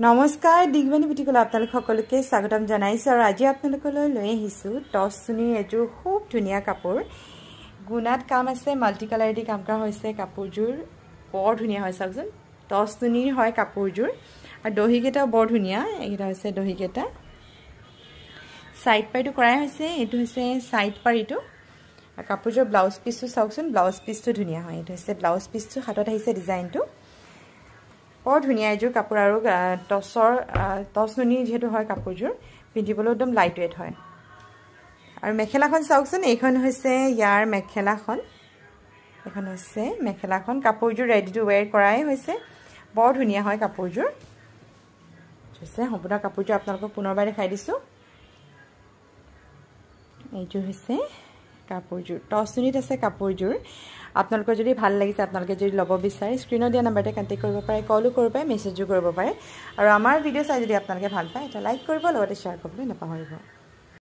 নমস্কাৰ দিগবাণী বুটিকলৈ আপোনালোক সকলোকে স্বাগতম জনাইছো আৰু আজি আপোনালোকলৈ লৈ আহিছো টছ চুনিৰ এযোৰ খুব ধুনীয়া কাপোৰ গুণাত কাম আছে মাল্টি কালাৰ দি কাম কৰা হৈছে কাপোৰযোৰ বৰ ধুনীয়া হয় চাওকচোন টছ চুনিৰ হয় কাপোৰযোৰ আৰু দহিকেটা বৰ ধুনীয়া এইটা হৈছে দহিকেটা সাইড পাইটো কৰাই হৈছে এটো হৈছে সাইড পাৰিটো আৰু কাপোৰযোৰ ব্লাউজ পিসটো চাওকচোন ব্লাউজ পিসটো ধুনীয়া হয় এটো হৈছে ব্লাউজ পিসটো হাতত আহিছে ডিজাইনটো বৰ ধুনীয়া এযোৰ কাপোৰ আৰু টছনুনি যেহেতু হয় কাপোৰযোৰ পিন্ধিবলৈ একদম লাইট ওয়েট হয় আৰু মেখেলাখন চাওকচোন এইখন হৈছে ইয়াৰ মেখেলাখন এখন হৈছে মেখেলাখন কাপোৰযোৰ ৰেডি টু ওয়্যাৰ কৰাই হৈছে বৰ ধুনীয়া হয় কাপোৰযোৰ হৈছে সম্পূৰ্ণ কাপোৰযোৰ আপোনালোকক পুনৰবাৰ দেখাই দিছো এইযোৰ হৈছে কাপোৰযোৰ টছনুনিত আছে কাপোৰযোৰ আপোনালোকৰ যদি ভাল লাগিছে আপোনালোকে যদি লব বিচাৰে স্ক্ৰিনত দিয়া নম্বৰতে কন্টাক্ট কৰিব পাৰে কলো কৰিব পাৰে মেছেজও কৰিব পাৰে আৰু আমাৰ ভিডিও চাই যদি আপোনালোকে ভাল পায় এটা লাইক কৰিব লগতে শ্বেয়াৰ কৰিবলৈ নাপাহৰিব